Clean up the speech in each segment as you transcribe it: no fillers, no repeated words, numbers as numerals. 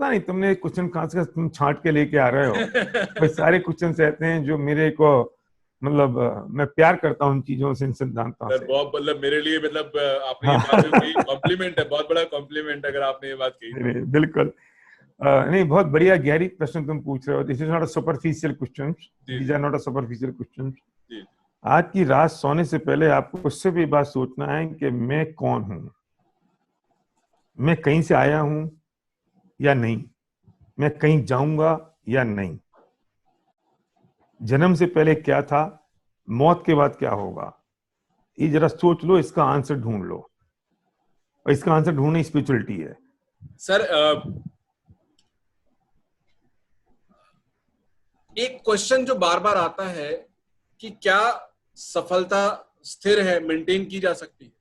पता नहीं तुमने क्वेश्चन कहाँ से तुम छांट के लेके आ रहे हो। भाई सारे क्वेश्चन ऐसे हैं जो मेरे को मतलब मैं प्यार करता हूँ उन चीजों से, इन सिद्धांतों से। बहुत मतलब मेरे लिए मतलब आपने ये हाँ। बात जो कही कॉम्प्लीमेंट है, बहुत बड़ा कॉम्प्लीमेंट अगर आपने ये बात कही तो। बिल्कुल। नहीं, बहुत बढ़िया गहरी प्रश्न तुम पूछ रहे हो। This is not a superficial question, these are not a superficial question. आज की रात सोने से पहले आपको उससे भी बात सोचना है कि मैं कौन हूं, मैं कहीं से आया हूं या नहीं, मैं कहीं जाऊंगा या नहीं, जन्म से पहले क्या था, मौत के बाद क्या होगा। ये जरा सोच लो, इसका आंसर ढूंढ लो, और इसका आंसर ढूंढना स्पिरिचुअलिटी है। सर एक क्वेश्चन जो बार बार आता है कि क्या सफलता स्थिर है, मेंटेन की जा सकती है?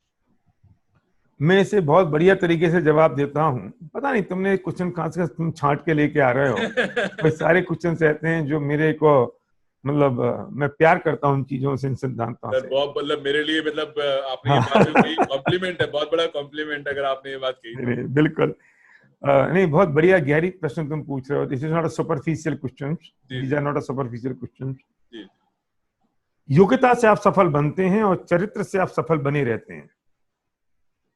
मैं इसे बहुत बढ़िया तरीके से जवाब देता हूँ। पता नहीं तुमने क्वेश्चन कहाँ से तुम छांट के लेके आ रहे हो। भाई सारे क्वेश्चन ऐसे हैं जो मेरे को मतलब मैं प्यार करता हूँ उन चीजों से, इन सिद्धांतों सर से। बहुत मतलब मेरे लिए मतलब आपने ये बात जो हाँ। कही कॉम्प्लीमेंट है, बहुत बड़ा कॉम्प्लीमेंट अगर आपने ये बात कही तो। बिल्कुल। नहीं, बहुत बढ़िया गहरी प्रश्न तुम पूछ रहे हो। This is not a superficial question, these are not a superficial question. योग्यता से आप सफल बनते हैं और चरित्र से आप सफल बने रहते हैं।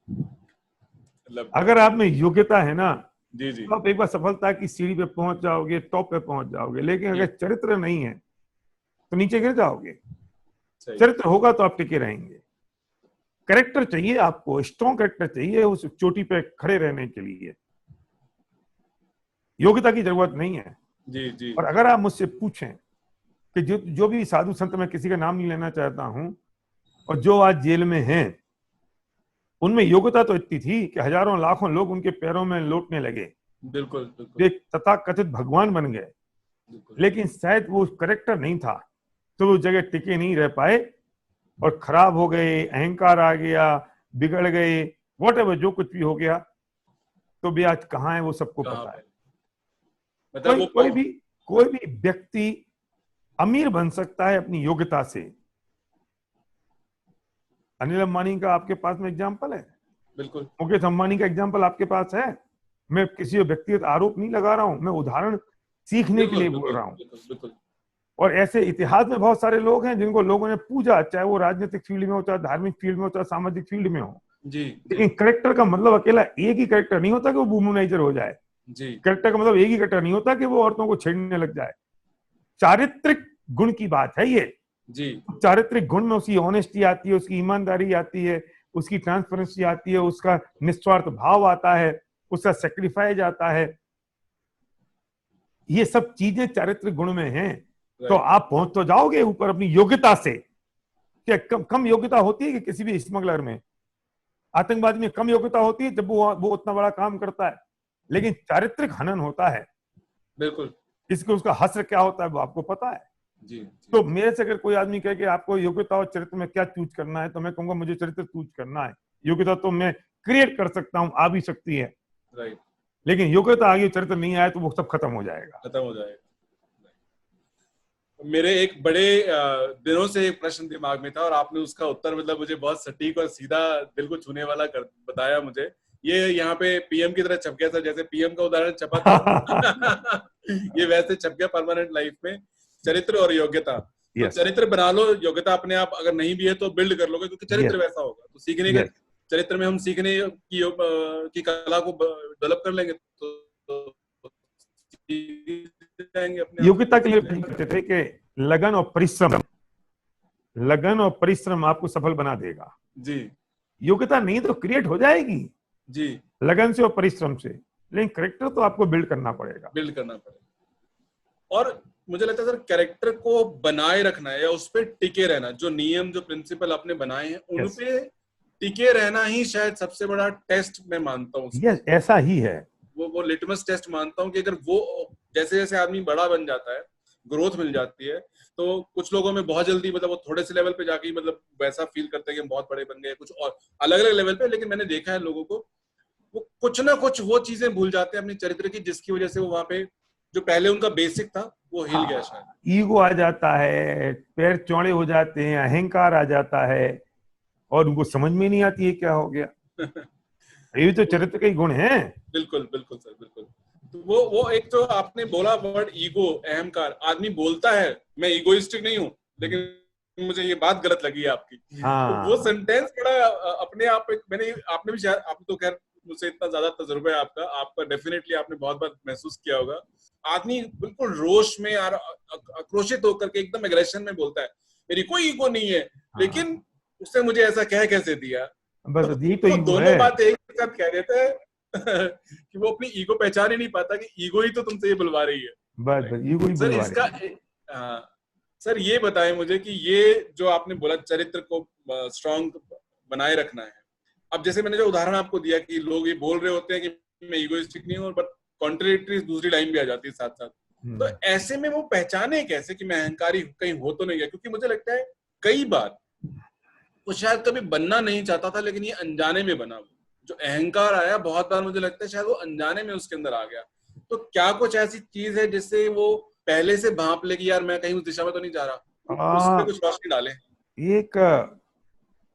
मतलब अगर आप में योग्यता है ना, जी जी तो आप एक बार सफलता की सीढ़ी पे पहुंच जाओगे, टॉप पे पहुंच जाओगे। लेकिन अगर चरित्र नहीं है तो नीचे गिर जाओगे। चरित्र होगा तो आप टिके रहेंगे। करेक्टर चाहिए आपको, स्ट्रॉन्ग करेक्टर चाहिए उस चोटी पे खड़े रहने के लिए। योग्यता की जरूरत नहीं है। जी जी। और अगर आप मुझसे पूछें कि जो जो भी साधु संत, मैं किसी का नाम नहीं लेना चाहता हूं, और जो आज जेल में हैं, उनमें योग्यता तो इतनी थी कि हजारों लाखों लोग उनके पैरों में लौटने लगे, बिल्कुल बिल्कुल एक तथाकथित भगवान बन गए। लेकिन शायद वो करेक्टर नहीं था, तो वो जगह टिके नहीं रह पाए और खराब हो गए, अहंकार आ गया, बिगड़ गए, वॉट जो कुछ भी हो गया। तो भी आज कहाँ है वो सबको पता है। मतलब वो कोई भी व्यक्ति अमीर बन सकता है अपनी योग्यता से। अनिल अंबानी का आपके पास में एग्जाम्पल है, बिल्कुल मुकेश अंबानी का एग्जाम्पल आपके पास है। मैं किसी व्यक्तिगत आरोप नहीं लगा रहा हूं, मैं उदाहरण सीखने के लिए बोल रहा हूं। बिल्कुल। और ऐसे इतिहास में बहुत सारे लोग हैं जिनको लोगों ने पूजा, चाहे वो राजनीतिक फील्ड में हो, चाहे धार्मिक फील्ड में हो, चाहे सामाजिक फील्ड में हो। जी लेकिन करेक्टर का मतलब अकेला एक ही करेक्टर नहीं होता कि वो वुमनाइजर हो जाए। जी। करेक्टर का मतलब एक ही करेक्टर नहीं होता कि वो औरतों को छेड़ने लग जाए। चारित्रिक गुण की बात है ये। जी। चारित्रिक गुण में उसकी ऑनेस्टी आती है, उसकी ईमानदारी आती है, उसकी ट्रांसपेरेंसी आती है, उसका निस्वार्थ भाव आता है, उसका सेक्रीफाइस आता है। ये सब चीजें चारित्रिक गुण में हैं। तो आप पहुंच तो जाओगे ऊपर अपनी योग्यता से। क्या कम योग्यता होती है कि किसी भी स्मगलर में, आतंकवादी में कम योग्यता होती है जब वो उतना बड़ा काम करता है। लेकिन चारित्रिक हनन होता है। बिल्कुल। इसके उसका हश्र क्या होता है वो आपको पता है। जी। तो मेरे से अगर कोई आदमी कहे कि आपको योग्यता और चरित्र में क्या चूज करना है, तो मैं कहूंगा मुझे चरित्र चूज करना है। योग्यता तो मैं क्रिएट कर सकता हूं, आ भी सकती है। राइट। लेकिन योग्यता आ गई, चरित्र नहीं आया, तो वो सब खत्म हो जाएगा। खत्म हो जाएगा। मेरे एक बड़े दिनों से एक प्रश्न दिमाग में था और आपने उसका उत्तर मतलब मुझे बहुत सटीक और सीधा दिल को छूने वाला बताया मुझे। ये यहाँ पे पीएम की तरह छप गया था, जैसे पीएम का उदाहरण छपा था। ये वैसे छप गया परमानेंट लाइफ में। चरित्र और योग्यता। तो चरित्र बना लो, योग्यता अपने आप अगर नहीं भी है तो बिल्ड कर लोगे, क्योंकि चरित्र वैसा होगा तो सीखने के चरित्र में हम सीखने की कला को डेवलप कर लेंगे तो योग्यता के लिए कहते थे कि लगन और परिश्रम आपको सफल बना देगा। जी। योग्यता नहीं तो क्रिएट हो जाएगी जी, लगन से और परिश्रम से, लेकिन कैरेक्टर तो आपको बिल्ड करना पड़ेगा। और मुझे लगता है सर कैरेक्टर को बनाए रखना है या उस पर टिके रहना, जो नियम जो प्रिंसिपल आपने बनाए हैं उन पे टिके रहना ही शायद सबसे बड़ा टेस्ट मैं मानता हूँ। ऐसा ही है। वो लिटमस टेस्ट मानता हूँ कि अगर वो जैसे जैसे आदमी बड़ा बन जाता है, ग्रोथ मिल जाती है, तो कुछ लोगों में बहुत जल्दी मतलब वो थोड़े से लेवल पे जाके मतलब वैसा फील करते हैं कि हम बहुत बड़े बन गए, कुछ और अलग अलग लेवल पे। लेकिन मैंने देखा है लोगों को वो कुछ ना कुछ वो चीजें भूल जाते हैं अपने चरित्र की, जिसकी वजह से वो वहां पे जो पहले उनका बेसिक था वो हिल गया शायद। ईगो आ जाता है, पैर चौड़े हो जाते हैं, अहंकार आ जाता है और उनको समझ में नहीं आती है क्या हो गया। ये भी तो चरित्र के गुण हैं। बिल्कुल बिल्कुल सर, बिल्कुल। वो एक तो आपने बोला वर्ड ईगो, अहंकार, आदमी बोलता है मैं ईगोइस्टिक नहीं हूँ, लेकिन मुझे ये बात गलत लगी आपकी। तो वो सेंटेंस बड़ा अपने आप आपने भी शायद, आप तो खैर मुझसे इतना ज्यादा तजुर्बा है आपका डेफिनेटली आपने बहुत बार महसूस किया होगा, आदमी बिल्कुल रोष में और आक्रोशित होकर के एकदम एग्रेशन में बोलता है मेरी कोई ईगो नहीं है, लेकिन उसने मुझे ऐसा कह कैसे दिया। बस यही तो ईगो दोनों बात एक साथ कह देते हैं कि वो अपनी ईगो पहचान ही नहीं पाता कि ईगो ही तो तुमसे ये बुलवा रही है। बस ईगो ही सर बुलवा इसका रही है। सर ये बताएं मुझे कि ये जो आपने बोला चरित्र को स्ट्रांग बनाए रखना है, अब जैसे मैंने जो उदाहरण आपको दिया कि लोग ये बोल रहे होते हैं कि मैं ईगोइस्टिक नहीं हूँ, बट कॉन्ट्रेडिक्टरी दूसरी लाइन भी आ जाती है साथ साथ, तो ऐसे में वो पहचाने कैसे कि मैं अहंकारी कहीं हो तो नहीं गया, क्योंकि मुझे लगता है कई बार वो शायद कभी बनना नहीं चाहता था, लेकिन ये अनजाने में बना। जो अहंकार आया बहुत बार मुझे लगता है शायद वो अनजाने में उसके अंदर आ गया। तो क्या कुछ ऐसी चीज है जिससे वो पहले से भांप ले कि यार मैं कहीं उस दिशा में तो नहीं जा रहा, उस पे कुछ रोशनी डाले?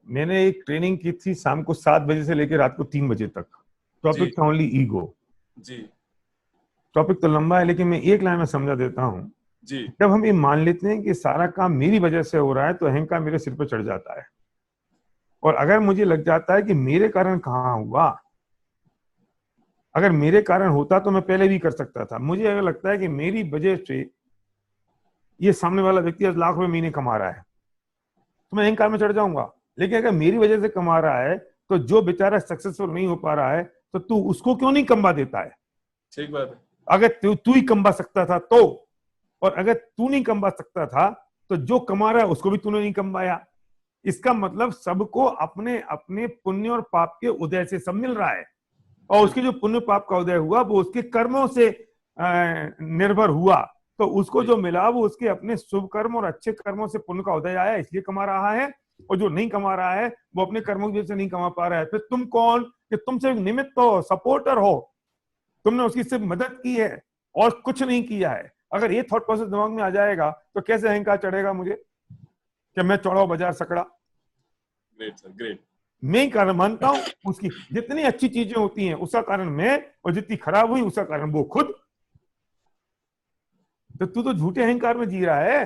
मैंने एक ट्रेनिंग की थी शाम को 7 बजे से लेकर रात को 3 बजे तक। टॉपिक था ओनली ईगो। जी। टॉपिक तो लंबा है, लेकिन मैं एक लाइन में समझा देता हूँ जी। जब हम ये मान लेते हैं कि सारा काम मेरी वजह से हो रहा है, तो अहंकार मेरे सिर पर चढ़ जाता है। और अगर मुझे लग जाता है कि मेरे कारण कहाँ हुआ, अगर मेरे कारण होता तो मैं पहले भी कर सकता था। मुझे अगर लगता है कि मेरी वजह से ये सामने वाला व्यक्ति 10 लाख रुपए महीने कमा रहा है, तो मैं अहंकार में चढ़ जाऊंगा। लेकिन अगर मेरी वजह से कमा रहा है, तो जो बेचारा सक्सेसफुल नहीं हो पा रहा है, तो तू उसको क्यों नहीं कमा देता है? ठीक बात है। अगर तू ही कमा सकता था तो, और अगर तू नहीं कमा सकता था तो जो कमा रहा है उसको भी तूने नहीं कमाया। इसका मतलब सबको अपने अपने पुण्य और पाप के उदय से सब मिल रहा है, और उसके जो पुण्य पाप का उदय हुआ वो उसके कर्मों से निर्भर हुआ। तो उसको जो मिला वो उसके अपने शुभ कर्म और अच्छे कर्मों से पुण्य का उदय आया, इसलिए कमा रहा है। और जो नहीं कमा रहा है वो अपने कर्मों की वजह से नहीं कमा पा रहा है। फिर तुम कौन कि तुम सिर्फ निमित्त हो, सपोर्टर हो, तुमने उसकी सिर्फ मदद की है और कुछ नहीं किया है। अगर ये थॉट प्रोसेस दिमाग में आ जाएगा तो कैसे अहंकार चढ़ेगा मुझे कि मैं चौड़ा बाजार सकड़ा। Great sir, great. मैं ही कारण मानता हूं। उसकी जितनी अच्छी चीजें होती हैं उसका कारण मैं, और जितनी खराब हुई उसका कारण वो खुद। तो तू तो झूठे अहंकार में जी रहा है।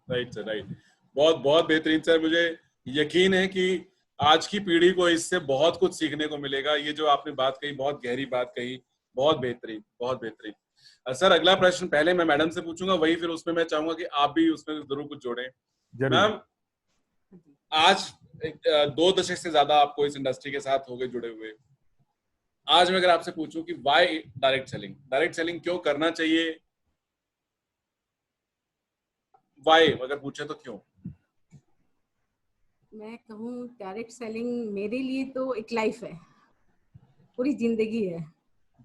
Right sir, right. बहुत बहुत बेहतरीन सर। मुझे यकीन है कि आज की पीढ़ी को इससे बहुत कुछ सीखने को मिलेगा। ये जो आपने बात कही, बहुत गहरी बात कही, बहुत बेहतरीन, बहुत बेहतरीन। सर अगला प्रश्न पहले मैं मैडम से पूछूंगा, वही फिर उसमें मैं चाहूंगा कि आप भी उसमें जरूर कुछ जोड़ें। मैम, आज 2 दशक से ज्यादा आपको इस इंडस्ट्री के साथ हो गए जुड़े हुए। आज मैं अगर आपसे पूछूं कि व्हाई डायरेक्ट सेलिंग क्यों करना चाहिए, व्हाई अगर पूछे तो क्यों? मैं कहूँ डायरेक्ट सेलिंग मेरे लिए तो एक लाइफ है, पूरी जिंदगी है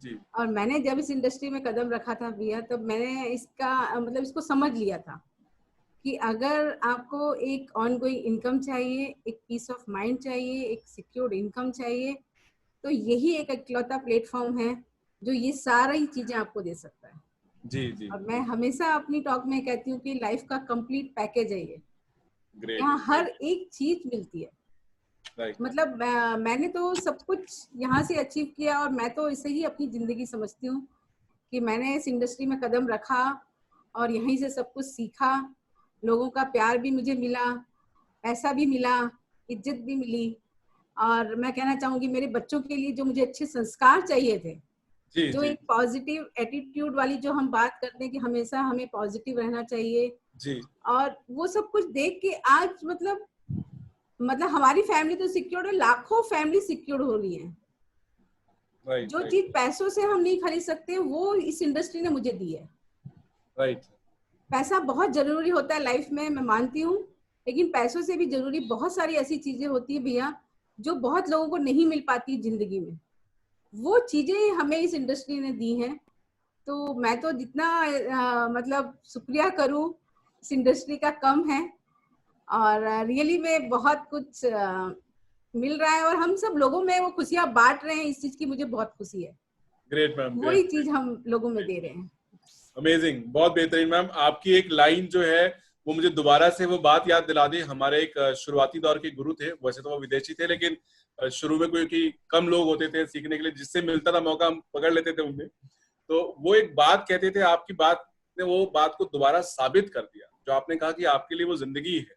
जी। और मैंने जब इस इंडस्ट्री में कदम रखा था भैया, तब मैंने इसका मतलब इसको समझ लिया था कि अगर आपको एक ऑनगोइंग इनकम चाहिए, एक पीस ऑफ माइंड चाहिए, एक सिक्योर्ड इनकम चाहिए, तो यही एक इकलौता प्लेटफॉर्म है जो ये सारी चीजें आपको दे सकता है। जी जी। और मैं हमेशा अपनी टॉक में कहती हूँ कि लाइफ का कंप्लीट पैकेज है ये। ग्रेट। यहाँ हर एक चीज मिलती है। मतलब मैंने तो सब कुछ यहाँ से अचीव किया और मैं तो इसे ही अपनी जिंदगी समझती हूँ कि मैंने इस इंडस्ट्री में कदम रखा और यहीं से सब कुछ सीखा। लोगों का प्यार भी मुझे मिला, पैसा भी मिला, इज्जत भी मिली। और मैं कहना चाहूंगी मेरे बच्चों के लिए जो मुझे अच्छे संस्कार चाहिए थे, जो एक पॉजिटिव एटीट्यूड वाली जो हम बात करते हैं कि हमेशा हमें पॉजिटिव रहना चाहिए जी, और वो सब कुछ देख के आज मतलब हमारी फैमिली तो सिक्योर्ड है, लाखों फैमिली सिक्योर्ड हो रही है। जो चीज पैसों से हम नहीं खरीद सकते वो इस इंडस्ट्री ने मुझे दी है। राइट। पैसा बहुत जरूरी होता है लाइफ में, मैं मानती हूँ, लेकिन पैसों से भी जरूरी बहुत सारी ऐसी चीजें होती है भैया जो बहुत लोगों को नहीं मिल पाती जिंदगी में। वो चीजें हमें इस इंडस्ट्री ने दी हैं। तो मैं तो जितना मतलब शुक्रिया करूँ इस इंडस्ट्री का कम है। और रियली में बहुत कुछ मिल रहा है और हम सब लोगों में वो खुशियां बांट रहे हैं, इस चीज की मुझे बहुत खुशी है। ग्रेट मैम, वही चीज हम लोगों में दे रहे हैं। अमेजिंग, बहुत बेहतरीन मैम। आपकी एक लाइन जो है वो मुझे दोबारा से वो बात याद दिला दी। हमारे एक शुरुआती दौर के गुरु थे, वैसे तो वो विदेशी थे, लेकिन शुरू में क्योंकि कम लोग होते थे सीखने के लिए, जिससे मिलता था मौका हम पकड़ लेते थे उनमें। तो वो एक बात कहते थे, आपकी बात ने वो बात को दोबारा साबित कर दिया। जो आपने कहा कि आपके लिए वो जिंदगी है,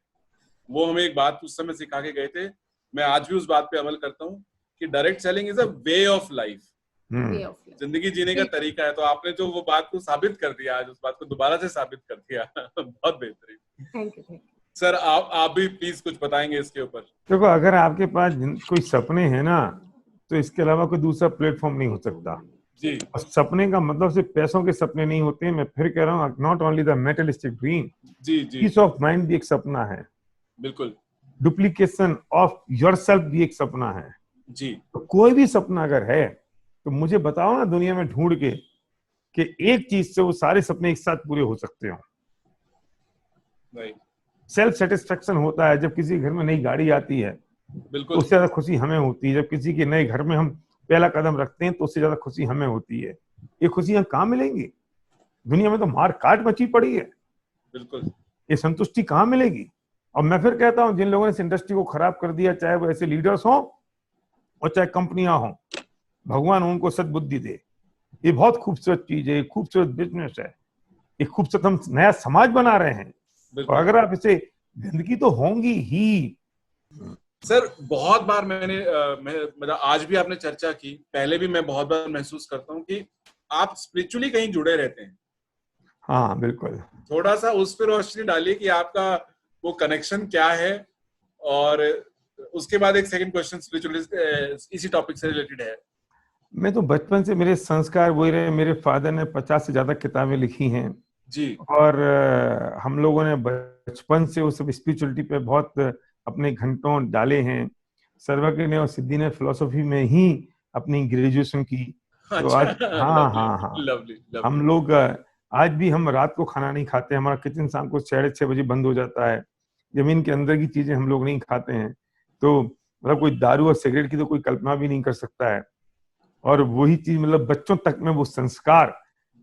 वो हमें एक बात उस समय सिखा के गए थे। मैं आज भी उस बात पे अमल करता हूँ कि direct selling is a way of life, जिंदगी जीने का तरीका है। तो आपने जो वो बात को साबित कर दिया, आज उस बात को दोबारा से साबित कर दिया। बहुत बेहतरीन। Thank you. सर आप भी प्लीज कुछ बताएंगे इसके ऊपर। देखो, अगर आपके पास कोई सपने हैं ना, तो इसके अलावा कोई दूसरा प्लेटफॉर्म नहीं हो सकता जी। और सपने का मतलब सिर्फ पैसों के सपने नहीं होते हैं। मैं फिर कह रहा हूँ, not only the materialistic dream, जी जी, पीस ऑफ माइंड भी एक सपना है। बिल्कुल। डुप्लीकेशन ऑफ योरसेल्फ भी एक सपना है जी। तो कोई भी सपना अगर है तो मुझे बताओ ना दुनिया में ढूंढ के कि एक चीज से वो सारे सपने एक साथ पूरे हो सकते हो। सेल्फ सेटिस्फेक्शन होता है जब किसी घर में नई गाड़ी आती है, बिल्कुल। तो उससे ज्यादा खुशी हमें होती है। जब किसी के नए घर में हम पहला कदम रखते हैं तो उससे ज्यादा खुशी हमें होती है। ये खुशियां कहाँ मिलेंगी? दुनिया में तो मार काट मची पड़ी है। बिल्कुल। ये संतुष्टि कहाँ मिलेगी? और मैं फिर कहता हूँ, जिन लोगों ने इस इंडस्ट्री को खराब कर दिया, चाहे वो ऐसे लीडर्स हों और चाहे कंपनियां हों, भगवान उनको सद्बुद्धि दे। ये बहुत खूबसूरत चीज है, खूबसूरत बिजनेस है, एक खूबसूरत हम नया समाज बना रहे हैं। और अगर आप इसे, गंदगी तो होंगी ही। सर बहुत बार मतलब आज भी आपने चर्चा की, पहले भी मैं बहुत बार महसूस करता हूँ कि आप स्पिरिचुअली कहीं जुड़े रहते हैं। हाँ बिल्कुल। थोड़ा सा उस पर रोशनी डालिए कि आपका वो कनेक्शन क्या है। और उसके बाद एक सेकंड क्वेश्चन स्पिरिचुअलिस्ट इसी टॉपिक से रिलेटेड है। मैं तो बचपन से, मेरे संस्कार वही रहे। मेरे फादर ने 50 से ज्यादा किताबें लिखी हैं जी। और हम लोगों ने बचपन से वो सब स्पिरिचुअलिटी पे बहुत अपने घंटों डाले हैं। सर्वज्ञ ने और सिद्धि ने फिलोसफी में ही अपनी ग्रेजुएशन की। तो आज हाँ लवली, हाँ हाँ लवली, लवली। हम लोग आज भी हम रात को खाना नहीं खाते। हमारा किचन शाम को 6:30 बजे बंद हो जाता है। जमीन के अंदर की चीजें हम लोग नहीं खाते हैं। तो मतलब कोई दारू और सिगरेट की तो कोई कल्पना भी नहीं कर सकता है। और वही चीज मतलब बच्चों तक में वो संस्कार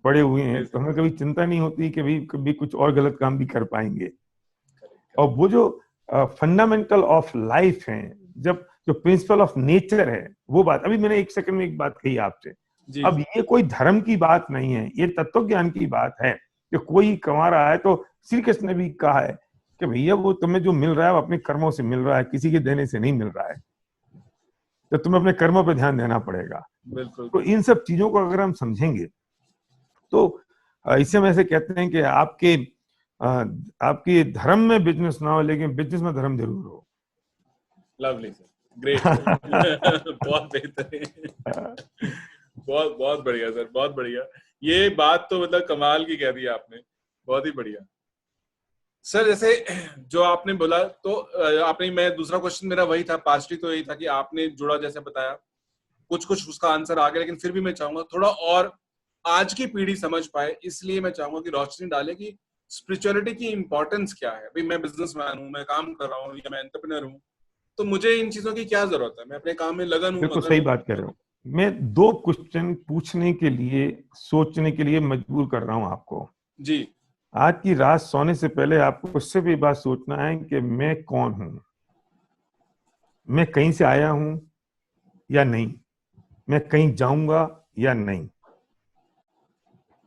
पड़े हुए हैं। तो हमें कभी चिंता नहीं होती कि भाई कभी कुछ और गलत काम भी कर पाएंगे। और वो जो फंडामेंटल ऑफ लाइफ है, जब जो प्रिंसिपल ऑफ नेचर है, वो बात अभी मैंने एक सेकंड में एक बात कही आपसे। अब ये कोई धर्म की बात नहीं है, ये तत्व ज्ञान की बात है कि कोई कमा रहा है। तो श्री कृष्ण ने भी कहा है कि भैया वो तुम्हें जो मिल रहा है वो अपने कर्मों से मिल रहा है, किसी के देने से नहीं मिल रहा है। तो तुम्हें अपने कर्मों पर ध्यान देना पड़ेगा। बिल्कुल। तो इन सब चीजों को अगर हम समझेंगे तो इसे हम ऐसे कहते हैं कि आपके धर्म में बिजनेस ना हो, लेकिन बिजनेस में धर्म जरूर हो। Lovely sir, great. बहुत बेहतरीन। बहुत बहुत बढ़िया सर, बहुत बढ़िया। ये बात तो मतलब कमाल की कह दी आपने, बहुत ही बढ़िया। सर जैसे जो आपने बोला, तो आपने, मैं दूसरा क्वेश्चन मेरा वही था, पार्शली तो यही था कि आपने जुड़ा जैसे बताया, कुछ कुछ उसका आंसर आ गया, लेकिन फिर भी मैं चाहूंगा थोड़ा और आज की पीढ़ी समझ पाए, इसलिए मैं चाहूंगा कि रोशनी डाले कि स्पिरिचुअलिटी की इंपॉर्टेंस क्या है। भाई मैं बिजनेसमैन हूँ, मैं काम कर रहा हूँ, या मैं एंटरप्रेन्योर हूँ, तो मुझे इन चीजों की क्या जरूरत है? मैं अपने काम में लगन हूँ। बिल्कुल सही बात कर रहे हो। मैं 2 क्वेश्चन पूछने के लिए, सोचने के लिए मजबूर कर रहा हूँ आपको जी। आज की रात सोने से पहले आपको उससे भी बात सोचना है कि मैं कौन हूं, मैं कहीं से आया हूं या नहीं, मैं कहीं जाऊंगा या नहीं,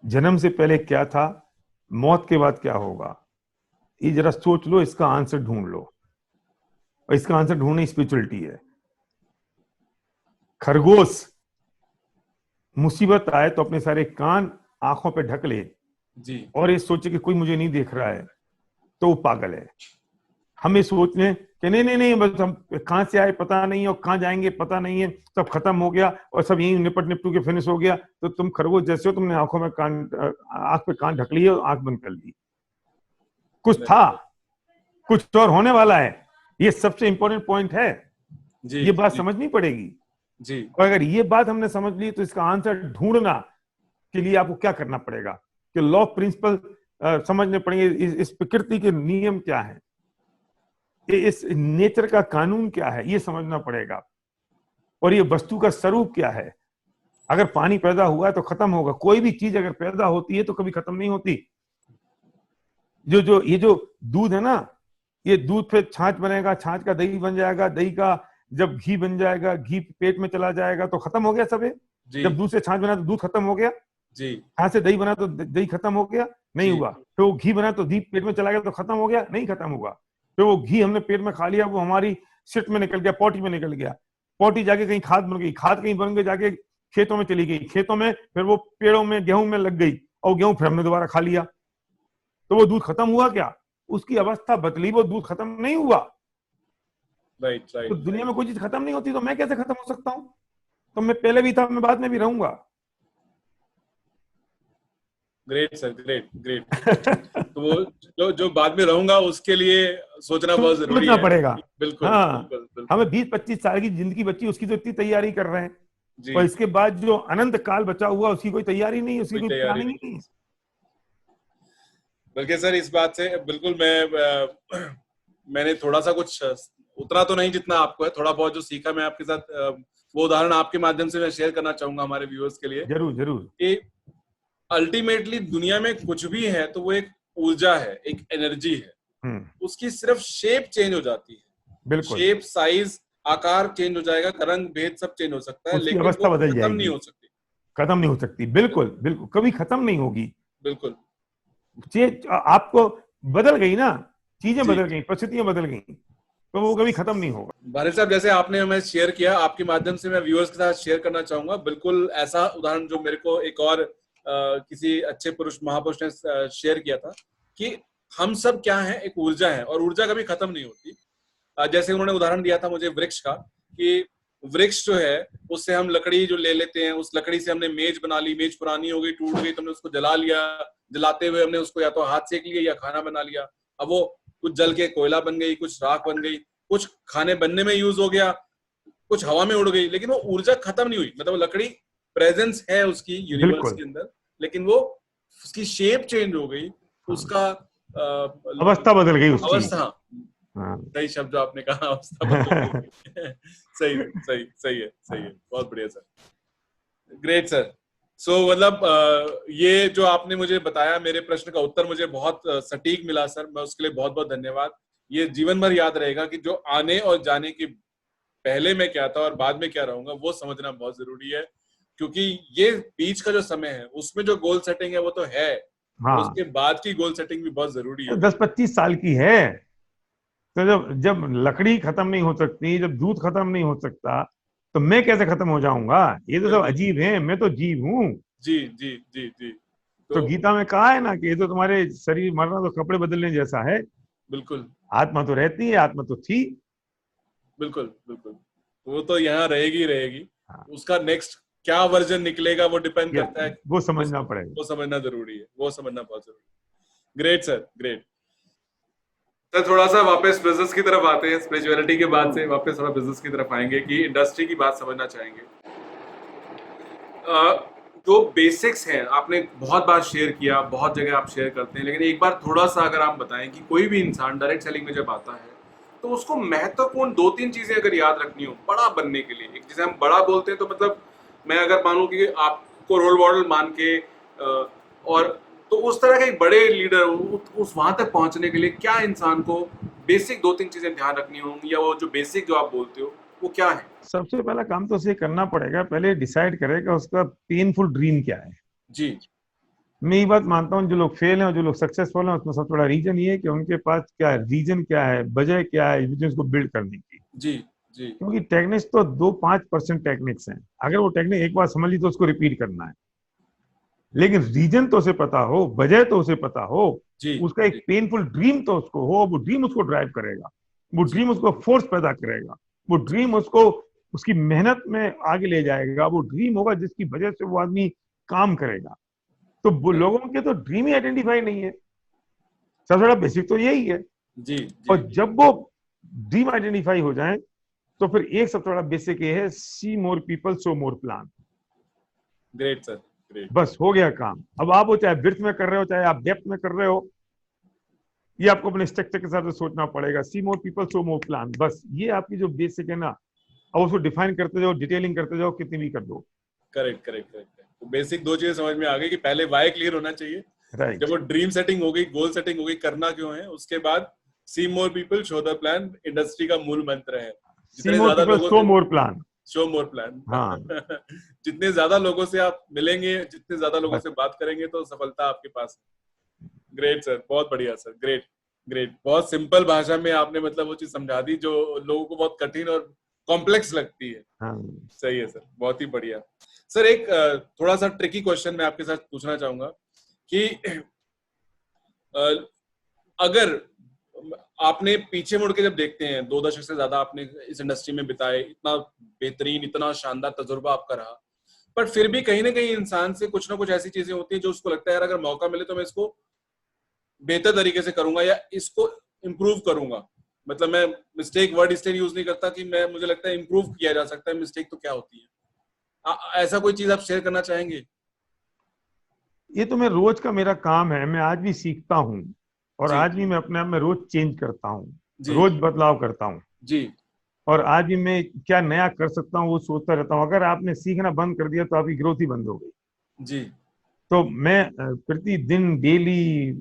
जन्म से पहले क्या था, मौत के बाद क्या होगा। ये जरा सोच लो, इसका आंसर ढूंढ लो। और इसका आंसर ढूंढना स्पिरिचुअलिटी है। खरगोश मुसीबत आए तो अपने सारे कान आंखों पे ढक ले जी। और ये सोचे कि कोई मुझे नहीं देख रहा है, तो वो पागल है। हम ये सोच रहे हैं कि नहीं नहीं नहीं, बस हम कहां से आए पता नहीं और कहां जाएंगे पता नहीं है, सब खत्म हो गया और सब यही निपट निपटू के फिनिश हो गया। तो तुम खरगोश जैसे हो, तुमने आंखों में आंख पे कान ढक लिए और आंख बंद कर ली। कुछ था, कुछ और होने वाला है। ये सबसे इंपॉर्टेंट पॉइंट है। ये बात समझनी पड़ेगी जी। और अगर ये बात हमने समझ ली तो इसका आंसर ढूंढना के लिए आपको क्या करना पड़ेगा कि लॉ प्रिंसिपल समझने पड़ेंगे। इस प्रकृति के नियम क्या है, इस नेचर का कानून क्या है, ये समझना पड़ेगा। और ये वस्तु का स्वरूप क्या है। अगर पानी पैदा हुआ है तो खत्म होगा। कोई भी चीज अगर पैदा होती है तो कभी खत्म नहीं होती। जो ये जो दूध है ना, ये दूध फिर छाछ बनेगा, छाछ का दही बन जाएगा, दही का जब घी बन जाएगा, घी पेट में चला जाएगा तो खत्म हो गया सब ये। जब दूध से छाछ बना तो दूध खत्म हो गया, जी, छाछ से दही बना तो दही खत्म हो गया, नहीं जी, हुआ। फिर वो घी बना तो घी पेट में चला गया तो खत्म हो गया, नहीं खत्म हुआ। फिर वो घी हमने पेट में खा लिया, वो हमारी सिट में निकल गया, पॉटी में निकल गया, पॉटी जाके कहीं खाद बन गई, खाद कहीं बन गई जाके खेतों में चली गई, खेतों में फिर वो पेड़ों में गेहूं में लग गई, और गेहूं फिर हमने दोबारा खा लिया। तो वो दूध खत्म हुआ क्या? उसकी अवस्था बदली, वो दूध खत्म नहीं हुआ। राइट, तो राइट। दुनिया में कोई चीज खत्म नहीं होती तो मैं कैसे खत्म हो सकता हूँ? तो मैं पहले भी था, मैं बाद में भी रहूंगा। Great sir, great, great. तो वो जो बाद में रहूंगा उसके लिए सोचना बहुत जरूरी सोचना है। पड़ेगा। बिल्कुल, हाँ, बिल्कुल, बिल्कुल। हमें 20-25 साल की जिंदगी बची, उसकी तो इतनी तैयारी कर रहे हैं, जी, और इसके बाद जो अनंत काल बचा हुआ उसकी कोई तैयारी नहीं, उसकी कोई कोई तैयारी प्लानिंग नहीं। नहीं। बल्कि सर इस बात से बिल्कुल मैंने थोड़ा सा कुछ उतना तो नहीं जितना आपको है, थोड़ा बहुत जो सीखा मैं आपके साथ वो उदाहरण आपके माध्यम से मैं शेयर करना चाहूंगा हमारे व्यूअर्स के लिए जरूर जरूर। कि अल्टीमेटली दुनिया में कुछ भी है तो वो एक ऊर्जा है, एक एनर्जी है। उसकी सिर्फ शेप चेंज हो जाती है, बिल्कुल, शेप, साइज, आकार चेंज हो जाएगा, रंग भेद सब चेंज हो सकता है, उसकी लेकिन अवस्था वो बदल खत्म नहीं जाएगी, हो सकती। खत्म नहीं हो सकती। बिल्कुल बिल्कुल, कभी खत्म नहीं होगी। बिल्कुल चीज आपको बदल गई ना, चीजें जी। बदल गई, परिस्थितियां बदल गई, तो वो कभी खत्म नहीं होगा। भारत साहब, जैसे आपने हमें शेयर किया, आपके माध्यम से मैं व्यूअर्स के साथ शेयर करना चाहूंगा बिल्कुल ऐसा उदाहरण जो मेरे को एक और किसी अच्छे पुरुष महापुरुष ने शेयर किया था कि हम सब क्या है, एक ऊर्जा है और ऊर्जा कभी खत्म नहीं होती। जैसे उन्होंने उदाहरण दिया था मुझे वृक्ष का, कि वृक्ष जो है उससे हम लकड़ी जो ले लेते हैं, उस लकड़ी से हमने मेज बना ली, मेज पुरानी हो गई, टूट गई, तो हमने उसको जला लिया, जलाते हुए हमने उसको या तो हाथ सेक लिया या खाना बना लिया। अब वो कुछ जल के कोयला बन गई, कुछ राख बन गई, कुछ खाने बनने में यूज हो गया, कुछ हवा में उड़ गई, लेकिन वो ऊर्जा खत्म नहीं हुई। मतलब लकड़ी प्रेजेंस है उसकी यूनिवर्स के अंदर, लेकिन वो उसकी शेप चेंज हो गई, उसका अवस्था बदल गई उसकी। अवस्था, सही शब्द जो आपने कहा, अवस्था बदल गई। सही सही सही है, सही है, बहुत बढ़िया सर, ग्रेट सर। सो मतलब ये जो आपने मुझे बताया, मेरे प्रश्न का उत्तर मुझे बहुत सटीक मिला सर, मैं उसके लिए बहुत बहुत धन्यवाद। ये जीवन भर याद रहेगा कि जो आने और जाने के पहले मैं क्या था और बाद में क्या रहूंगा, वो समझना बहुत जरूरी है, क्योंकि ये बीच का जो समय है उसमें जो गोल सेटिंग है वो तो है, हाँ, उसके बाद की गोल सेटिंग भी बहुत जरूरी है। 10-25 साल की है। तो जब जब लकड़ी खत्म नहीं हो सकती, जब दूध खत्म नहीं हो सकता, तो मैं कैसे खत्म हो जाऊंगा? ये तो सब अजीब है, मैं तो जीव हूँ। जी जी जी जी। तो गीता में कहा है ना कि ये तो तुम्हारे शरीर मरना तो कपड़े बदलने जैसा है। बिल्कुल, आत्मा तो रहती है, आत्मा तो थी। बिल्कुल बिल्कुल, वो तो यहाँ रहेगी रहेगी। हाँ, उसका नेक्स्ट क्या वर्जन निकलेगा वो डिपेंड करता है, वो समझना पड़ेगा। वो समझना जरूरी है, वो समझना बहुत जरूरी है। Great sir, great sir. थोड़ा सा वापस बिजनेस की तरफ आते हैं, स्पिरिचुअलिटी के बाद से वापस थोड़ा बिजनेस की तरफ आएंगे कि इंडस्ट्री की बात समझना चाहेंगे। जो बेसिक्स हैं आपने बहुत बार शेयर किया, बहुत जगह आप शेयर करते हैं, लेकिन एक बार थोड़ा सा अगर आप बताएं कि कोई भी इंसान डायरेक्ट सेलिंग में जब आता है तो उसको महत्वपूर्ण 2-3 चीजें अगर याद रखनी हो बड़ा बनने के लिए। एक जिसे हम बड़ा बोलते हैं, तो मतलब मैं अगर मानूं कि आपको रोल मॉडल मान के और तो उस तरह के एक बड़े लीडर उस वहां तक पहुंचने के लिए क्या इंसान को बेसिक 2-3 चीजें ध्यान रखनी होंगी, या वो जो बेसिक जो आप बोलते हो वो क्या है? सबसे पहला काम तो उसे करना पड़ेगा, पहले डिसाइड करेगा उसका पेनफुल ड्रीम क्या है। जी, मैं ये बात मानता हूँ, जो लोग फेल हैं और जो लोग सक्सेसफुल हैं, उसमें सबसे बड़ा रीजन ये है कि उनके पास क्या है, रीजन क्या है, वजह क्या है बिजनेस को बिल्ड करने की। जी जी। क्योंकि टेक्निक्स तो 2-5% टेक्निक्स हैं, अगर वो टेक्निक एक बार समझ ली तो उसको रिपीट करना है। लेकिन रीजन तो उसे पता हो, वजह तो उसे पता हो, उसका एक पेनफुल ड्रीम तो उसको हो, वो ड्रीम उसको ड्राइव करेगा, वो ड्रीम उसको फोर्स पैदा करेगा, वो ड्रीम उसको उसकी मेहनत में आगे ले जाएगा, वो ड्रीम होगा जिसकी वजह से वो आदमी काम करेगा। तो वो लोगों के तो ड्रीम ही आइडेंटिफाई नहीं है। सबसे बड़ा बेसिक तो यही है। जी, जी। और जब वो ड्रीम आइडेंटिफाई हो जाए तो फिर एक सबसे बड़ा बेसिक ये है, सी मोर पीपल सो मोर प्लान। Great sir, great. बस हो गया काम। अब आप वो चाहे विड्थ में कर रहे हो, चाहे आप डेप्थ में कर रहे हो, ये आपको अपने स्ट्रक्चर के साथ सोचना पड़ेगा। सी मोर पीपल सो मोर प्लान, बस ये आपकी जो बेसिक है ना, अब उसको डिफाइन करते जाओ, डिटेलिंग करते जाओ, कितनी भी कर दो। Correct correct correct. तो बेसिक 2 चीजें समझ में आ गई कि पहले वाई क्लियर होना चाहिए, राइट। जब वो ड्रीम सेटिंग हो गई, गोल सेटिंग हो गई, करना क्यों है, उसके बाद see more people show the plan industry का मूल मंत्र है। See more people show more plan, show more plan. हाँ जितने ज्यादा लोगों से आप मिलेंगे, जितने ज्यादा लोगों बस। से बात करेंगे, तो सफलता आपके पास है। ग्रेट सर, बहुत बढ़िया सर, ग्रेट ग्रेट। बहुत सिंपल भाषा में आपने मतलब वो चीज समझा दी जो लोगों को बहुत कठिन और कॉम्प्लेक्स लगती है। हाँ। सही है सर, बहुत ही बढ़िया। सर एक थोड़ा सा ट्रिकी क्वेश्चन मैं आपके साथ पूछना चाहूंगा कि अगर आपने पीछे मुड़ के जब देखते हैं, 2 दशक से ज्यादा आपने इस इंडस्ट्री में बिताए, इतना बेहतरीन, इतना शानदार तजुर्बा आपका रहा, पर फिर भी कहीं ना कहीं इंसान से कुछ ना कुछ ऐसी चीजें होती हैं जो उसको लगता है यार अगर मौका मिले तो मैं इसको बेहतर तरीके से करूंगा या इसको इम्प्रूव करूंगा। मतलब मैं मिस्टेक वर्ड इसलिए यूज नहीं करता कि मैं, मुझे लगता है इम्प्रूव किया जा सकता है, मिस्टेक तो क्या होती है। ऐसा कोई चीज आप शेयर करना चाहेंगे? ये तो मैं रोज का मेरा काम है, मैं आज भी सीखता हूँ और जी आज भी मैं अपने आप में रोज चेंज करता हूँ, जी रोज बदलाव करता हूँ जी और आज भी मैं क्या नया कर सकता हूँ वो सोचता रहता हूँ। अगर आपने सीखना बंद कर दिया तो आपकी ग्रोथ ही बंद हो गई। जी तो मैं प्रतिदिन, daily,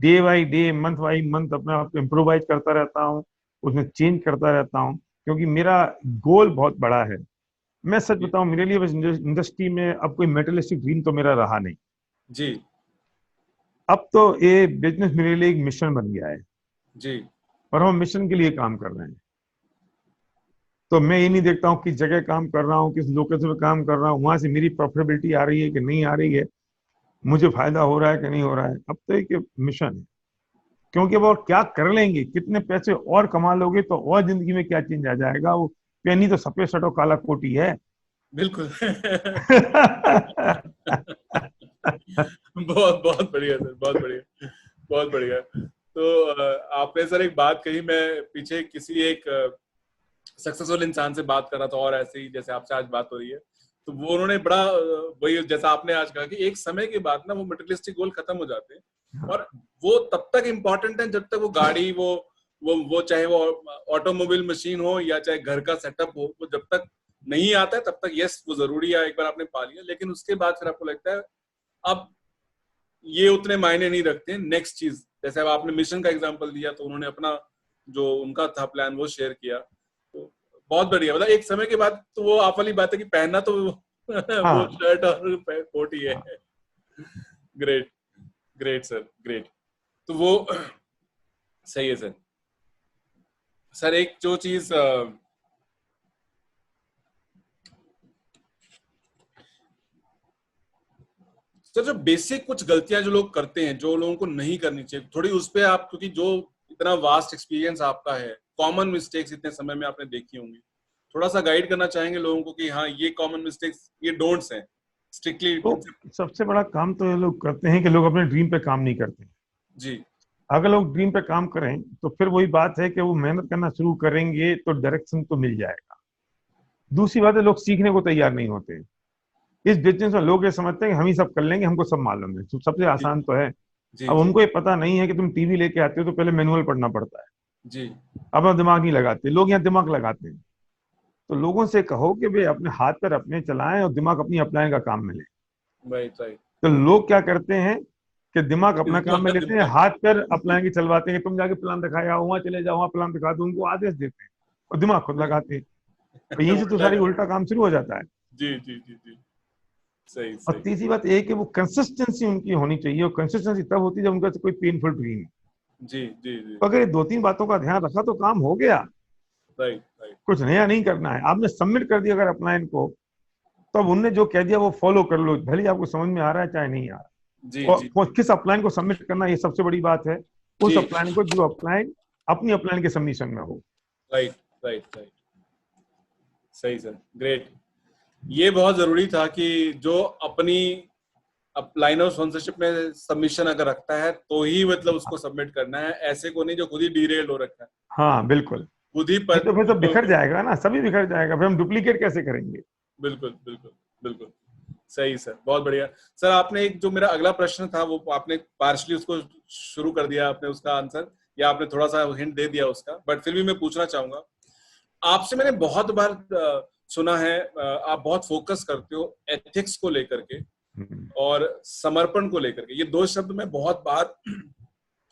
day by day, month by month अपने आप को इम्प्रोवाइज करता रहता हूँ, उसमें चेंज करता रहता हूँ, क्योंकि मेरा गोल बहुत बड़ा है। मैं सच जी बताऊं, मेरे लिए बस इंडस्ट्री में अब कोई मेटलिस्टिक ड्रीम तो मेरा रहा नहीं। जी अब तो ये बिजनेस मेरे लिए एक मिशन बन गया है जी और हम मिशन के लिए काम कर रहे हैं। तो मैं ये नहीं देखता हूँ किस जगह काम कर रहा हूँ, किस लोकेशन पे काम कर रहा हूँ, वहां से मेरी प्रॉफिटेबिलिटी आ रही है कि नहीं आ रही है, मुझे फायदा हो रहा है कि नहीं हो रहा है। अब तो एक मिशन है, क्योंकि अब और क्या कर लेंगे, कितने पैसे और कमा लोगे तो और जिंदगी में क्या चेंज आ जाएगा। वो पेनी तो सफेद शर्ट और काला कोट ही है। बिल्कुल। बहुत बहुत बढ़िया सर, बहुत बढ़िया, बहुत बढ़िया। तो आपने सर एक बात कही, मैं पीछे किसी एक सक्सेसफुल इंसान से बात कर रहा था और ऐसे ही जैसे आपसे आज बात हो रही है, तो वो उन्होंने बड़ा वही जैसा आपने आज कहा कि एक समय के बाद ना वो मटेरियलिस्टिक गोल खत्म हो जाते हैं और वो तब तक इम्पोर्टेंट है जब तक वो गाड़ी, वो चाहे वो ऑटोमोबाइल मशीन हो या चाहे घर का सेटअप हो, वो जब तक नहीं आता है तब तक यस वो जरूरी है, एक बार आपने पा लिया, लेकिन उसके बाद फिर आपको लगता है अब ये उतने मायने नहीं रखते। नेक्स्ट चीज, जैसे अब आपने मिशन का एग्जांपल दिया तो उन्होंने अपना जो उनका था प्लान वो शेयर किया, तो बहुत बढ़िया। मतलब एक समय के बाद तो वो आप वाली बात है कि पहनना तो वो हाँ शर्ट और कोट ही है। Great great sir, great. तो वो सही है सर। सर एक जो चीज सर, जो बेसिक कुछ गलतियां जो लोग करते हैं जो लोगों को नहीं करनी चाहिए, थोड़ी उस पे आप, क्योंकि जो इतना वास्ट एक्सपीरियंस आपका है, कॉमन मिस्टेक्स इतने समय में आपने देखी होंगी, थोड़ा सा गाइड करना चाहेंगे लोगों को कि हाँ ये कॉमन मिस्टेक्स, ये डोंट्स हैं स्ट्रिक्टली। तो सबसे बड़ा काम तो ये लोग करते हैं कि लोग अपने ड्रीम पे काम नहीं करते। जी अगर लोग ड्रीम पे काम करें तो फिर वही बात है कि वो मेहनत करना शुरू करेंगे तो डायरेक्शन तो मिल जाएगा। दूसरी बात है, लोग सीखने को तैयार नहीं होते। इस बिजनेस में लोग ये समझते हैं कि हम ही सब कर लेंगे, हमको सब मालूम है, तो सबसे जी आसान तो है। जी अब जी उनको ये पता नहीं है कि तुम टीवी लेके आते हो तो पहले मैनुअल पढ़ना पड़ता है, जी अपना दिमाग नहीं लगाते। लोग यहाँ दिमाग लगाते हैं। तो लोगों से कहो कि वे अपने हाथ पैर अपने चलाएं और दिमाग अपनी अप्लाइंग का काम में ले। Right right. तो लोग क्या करते हैं कि दिमाग अपना काम में लेते हैं, दिमाग हाथ पैर अप्लाइंग के चलवाते हैं कि तुम जाके प्लान दिखाए आओ, वहां चले जाओ, वहां प्लान दिखा दो, उनको आदेश देते हैं और दिमाग खुद लगाते हैं। तो यहीं से तो उल्टा सारी कर। उल्टा काम शुरू हो जाता है। जी जी जी जी, सही और सही। तीसरी बात एक कि वो कंसिस्टेंसी उनकी होनी चाहिए, और कंसिस्टेंसी तब होती है जब उनका कोई पेनफुल ड्रीम। जी जी जी, तो अगर ये 2-3 बातों का ध्यान रखा तो काम हो गया। Right right. कुछ नया नहीं करना है, आपने सबमिट कर दिया अगर अपलाइन को, तो अब उनने जो कह दिया वो फॉलो कर लो, भले ही आपको समझ में आ रहा है चाहे नहीं आ जी रहा। जी और किस अपलाइन को सबमिट करना, ये सबसे बड़ी बात है। उस जी, अपलाइन को जो अपलाइन अपनी अपलाइन के सबमिशन में हो। राइट राइट राइट, सही सर, ग्रेट। ये बहुत जरूरी था कि जो अपनी लाइन ऑफ स्पॉन्सरशिप में सबमिशन अगर रखता है तो ही मतलब उसको सबमिट करना है, ऐसे को नहीं जो खुद ही डीरेल हो रखा है, हाँ बिल्कुल, खुद ही नहीं तो फिर तो बिखर तो, जाएगा ना, सभी बिखर जाएगा, फिर हम डुप्लीकेट कैसे करेंगे। बिल्कुल बिल्कुल बिल्कुल। सही सर, बहुत बढ़िया। सर आपने एक जो मेरा अगला प्रश्न था वो आपने पार्शली उसको शुरू कर दिया आपने उसका आंसर, या आपने थोड़ा सा हिंट दे दिया उसका, बट फिर भी मैं पूछना चाहूंगा आपसे। मैंने बहुत बार सुना है आप बहुत फोकस करते हो एथिक्स को लेकर के, और समर्पण को लेकर के, ये दो शब्द मैं बहुत बार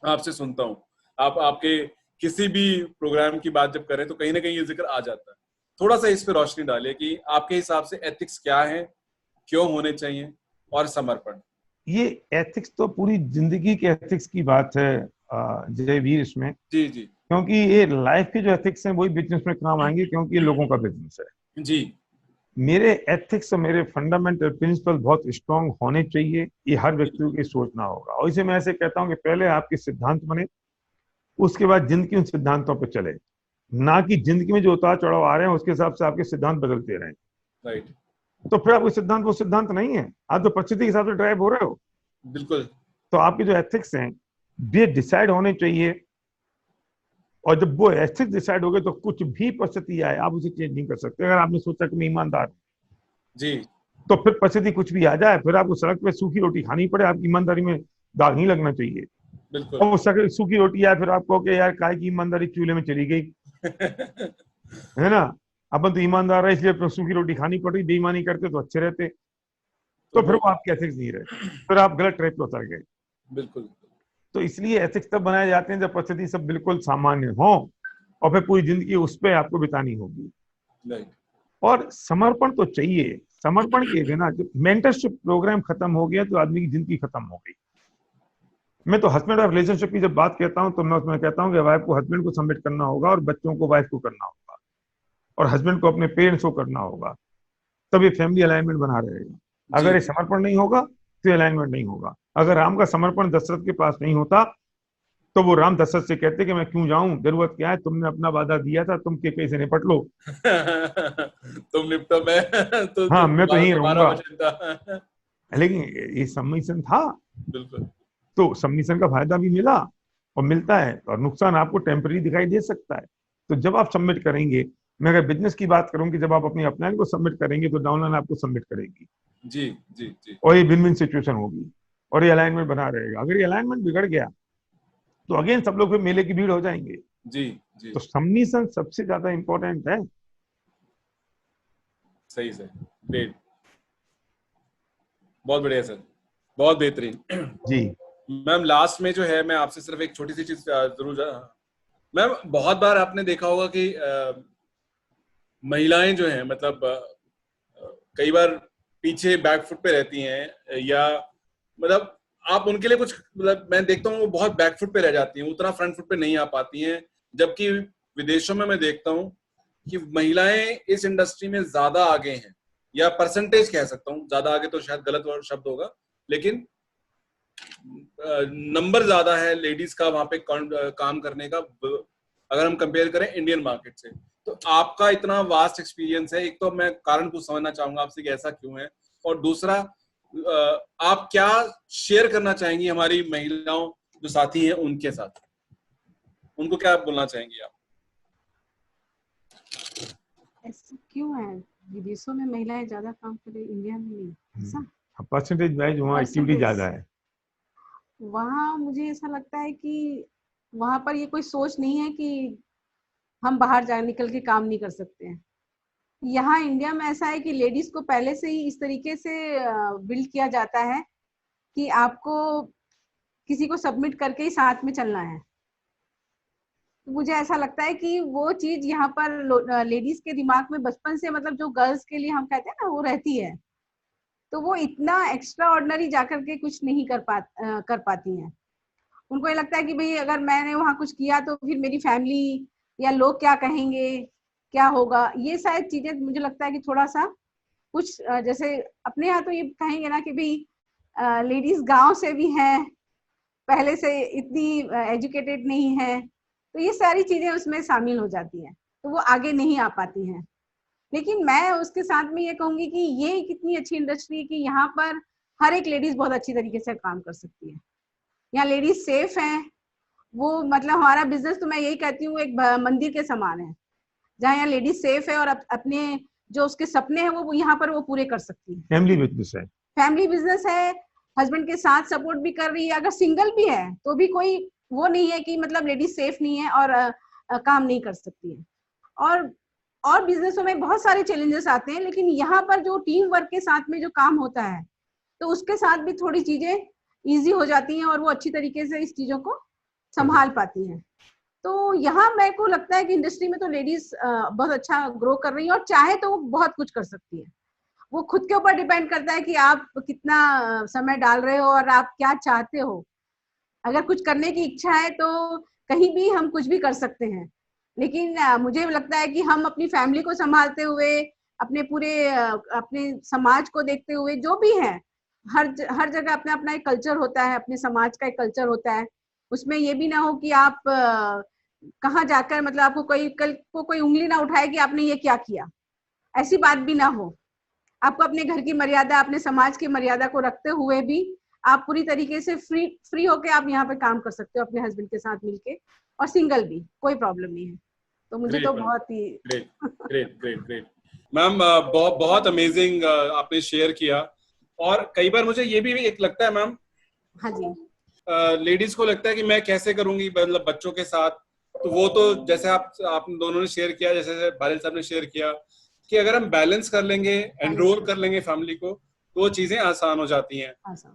आपसे सुनता हूँ। आप आपके किसी भी प्रोग्राम की बात जब करें तो कहीं ना कहीं ये जिक्र आ जाता है। थोड़ा सा इस पे रोशनी डालिए कि आपके हिसाब से एथिक्स क्या है, क्यों होने चाहिए, और समर्पण। ये एथिक्स तो पूरी जिंदगी के एथिक्स की बात है जयवीर इसमें। जी जी। क्योंकि ये लाइफ के जो एथिक्स हैं वही बिजनेस में काम आएंगे, क्योंकि ये लोगों का बिजनेस है। जी। मेरे एथिक्स और मेरे फंडामेंटल प्रिंसिपल बहुत स्ट्रांग होने चाहिए, ये हर व्यक्ति को सोचना होगा। और इसे मैं ऐसे कहता हूँ कि पहले आपके सिद्धांत बने, उसके बाद जिंदगी उन सिद्धांतों पर चले, ना कि जिंदगी में जो उतार चढ़ाव आ रहे हैं उसके हिसाब से आपके सिद्धांत बदलते रहें। राइट। तो फिर आपके सिद्धांत वो सिद्धांत नहीं है, आप तो परिस्थिति के हिसाब से ड्राइव हो रहे हो। बिल्कुल। तो आपके जो एथिक्स हैं ये डिसाइड होने चाहिए, और जब वो एथिक्स डिसाइड हो गए तो कुछ भी परिस्थिति आए आप उसे चेंज नहीं कर सकते। अगर आपने सोचा कि मैं ईमानदार हूं जी, तो फिर परिस्थिति कुछ भी आ जाए, फिर आपको सड़क पे सूखी रोटी खानी पड़े, आपकी ईमानदारी में दाग नहीं लगना चाहिए। बिल्कुल। और वो सूखी रोटी आए फिर आपको कि यार काय की ईमानदारी चूल्हे में चली गई है ना। अपन तो ईमानदार है इसलिए सूखी रोटी खानी पड़ रही, बेईमानी करते तो अच्छे रहते। तो फिर वो आपके एथिक्स नहीं रहे, फिर आप गलत ट्रैक पे उतर गए। बिल्कुल। तो इसलिए एथिक्स तब बनाए जाते हैं जब परिस्थिति सब बिल्कुल सामान्य हो, और फिर पूरी जिंदगी उस पर आपको बितानी होगी। राइट। और समर्पण तो चाहिए। समर्पण के बिना जब मेंटरशिप प्रोग्राम खत्म हो गया तो आदमी की जिंदगी खत्म हो गई। मैं तो हस्बैंड और रिलेशनशिप की जब बात कहता हूं तो मैं उसमें कहता हूं कि वाइफ को हस्बैंड को सबमिट करना होगा, और बच्चों को वाइफ को करना होगा, और हस्बैंड को अपने पेरेंट्स को करना होगा, तब ये फैमिली अलाइनमेंट बना रहेगा। अगर ये समर्पण नहीं होगा तो अलाइनमेंट नहीं होगा। अगर राम का समर्पण दशरथ के पास नहीं होता तो वो राम दशरथ से कहते कि मैं क्यों जाऊं, जरूरत क्या है, तुमने अपना वादा दिया था, तुम के कैसे निपट लो तुम निपटो, मैं तो हाँ मैं तो यहीं तुम्हारा रहूंगा। वचन था। लेकिन ये सबमिशन था, बिल्कुल। तो सबमिशन का फायदा भी मिला और मिलता है, और नुकसान आपको टेम्पररी दिखाई दे सकता है। तो जब आप सबमिट करेंगे, मैं अगर बिजनेस की बात करूं कि जब आप अपनी अपलाइन को सबमिट करेंगे तो डाउनलाइन आपको सबमिट करेगी। जी जी जी। और ये विन विन सिचुएशन होगी, और ये अलाइनमेंट बना रहेगा। अगर ये अलाइनमेंट बिगड़ गया तो अगेन सब लोग फिर मेले की भीड़ हो जाएंगे। जी जी। तो सबमिशन सबसे ज्यादा इंपॉर्टेंट है। सही सर, ग्रेट, बहुत बढ़िया सर, बहुत बेहतरीन जी मैम। लास्ट में जो है मैं आपसे सिर्फ एक छोटी सी चीज जरूर मैम, बहुत बार आपने देखा होगा कि महिलाएं जो हैं मतलब कई बार पीछे बैकफुट पे रहती हैं, या मतलब आप उनके लिए कुछ, मतलब मैं देखता हूँ वो बहुत बैकफुट पे रह जाती हैं, उतना फ्रंट फुट पे नहीं आ पाती हैं। जबकि विदेशों में मैं देखता हूँ कि महिलाएं इस इंडस्ट्री में ज्यादा आगे हैं, या परसेंटेज कह सकता हूँ, ज्यादा आगे तो शायद गलत शब्द होगा, लेकिन नंबर ज्यादा है लेडीज का वहां पे काम करने का, अगर हम कंपेयर करें इंडियन मार्केट से। तो आपका इतना वास्ट एक्सपीरियंस है, एक तो मैं कारण को समझना चाहूंगा आपसे कि ऐसा क्यों है, और दूसरा आप क्या शेयर करना चाहेंगी हमारी महिलाओं जो साथी हैं उनके साथ, उनको क्या बोलना चाहेंगी आप? ऐसा क्यों है विदेशों में महिलाएं ज्यादा काम करे, इंडिया में नहीं? ऐसा परसेंटेज वाइज वहाँ एक्टिविटी ज्यादा है। वहाँ मुझे ऐसा लगता है कि वहां पर ये कोई सोच नहीं है कि हम बाहर जा निकल के काम नहीं कर सकते हैं। यहाँ इंडिया में ऐसा है कि लेडीज को पहले से ही इस तरीके से बिल्ड किया जाता है कि आपको किसी को सबमिट करके ही साथ में चलना है। तो मुझे ऐसा लगता है कि वो चीज यहाँ पर लेडीज के दिमाग में बचपन से, मतलब जो गर्ल्स के लिए हम कहते हैं ना, वो रहती है। तो वो इतना एक्स्ट्रा ऑर्डिनरी जाकर के कुछ नहीं कर पाती हैं। उनको ये लगता है कि भाई अगर मैंने वहाँ कुछ किया तो फिर मेरी फैमिली या लोग क्या कहेंगे, क्या होगा, ये शायद चीजें मुझे लगता है कि थोड़ा सा कुछ जैसे अपने यहाँ तो ये कहेंगे ना कि भाई लेडीज गांव से भी हैं, पहले से इतनी एजुकेटेड नहीं है, तो ये सारी चीजें उसमें शामिल हो जाती हैं, तो वो आगे नहीं आ पाती हैं। लेकिन मैं उसके साथ में ये कहूंगी कि ये कितनी अच्छी इंडस्ट्री है कि यहाँ पर हर एक लेडीज बहुत अच्छी तरीके से काम कर सकती है। यहाँ लेडीज सेफ हैं। वो मतलब हमारा बिजनेस तो मैं यही कहती हूँ एक मंदिर के समान है, जहाँ यहाँ लेडीज सेफ है और अपने जो उसके सपने हैं वो यहाँ पर वो पूरे कर सकती है। फैमिली बिजनेस है, फैमिली बिजनेस है, हस्बैंड के साथ सपोर्ट भी कर रही है। अगर सिंगल भी है तो भी कोई वो नहीं है कि मतलब लेडीज सेफ नहीं है और काम नहीं कर सकती है। और बिजनेसों में बहुत सारे चैलेंजेस आते हैं, लेकिन यहाँ पर जो टीम वर्क के साथ में जो काम होता है तो उसके साथ भी थोड़ी चीजें इजी हो जाती हैं और वो अच्छी तरीके से इस चीजों को संभाल पाती हैं। तो यहाँ मेरे को लगता है कि इंडस्ट्री में तो लेडीज बहुत अच्छा ग्रो कर रही है और चाहे तो वो बहुत कुछ कर सकती है। वो खुद के ऊपर डिपेंड करता है कि आप कितना समय डाल रहे हो और आप क्या चाहते हो। अगर कुछ करने की इच्छा है तो कहीं भी हम कुछ भी कर सकते हैं, लेकिन मुझे लगता है कि हम अपनी फैमिली को संभालते हुए, अपने पूरे अपने समाज को देखते हुए, जो भी है हर जगह अपना अपना एक कल्चर होता है, अपने समाज का एक कल्चर होता है। उसमें ये भी ना हो कि आप कहाँ जाकर मतलब आपको कल को कोई उंगली ना उठाए कि आपने ये क्या किया, ऐसी बात भी ना हो। आपको अपने घर की मर्यादा, अपने समाज की मर्यादा को रखते हुए भी आप पूरी तरीके से फ्री होके आप यहाँ पे काम कर सकते हो अपने हस्बैंड के साथ मिलके, और सिंगल भी कोई प्रॉब्लम नहीं है। तो मुझे तो बहुत ही ग्रेट मैम, बहुत अमेजिंग आपने शेयर किया। और कई बार मुझे ये भी एक लगता है मैम, हाँ जी, लेडीज को लगता है कि मैं कैसे करूंगी मतलब बच्चों के साथ, तो वो तो जैसे आप दोनों ने शेयर किया, जैसे भारेल साहब ने शेयर किया कि अगर हम बैलेंस कर लेंगे, एनरोल कर लेंगे फैमिली को, तो वो चीजें आसान हो जाती हैं।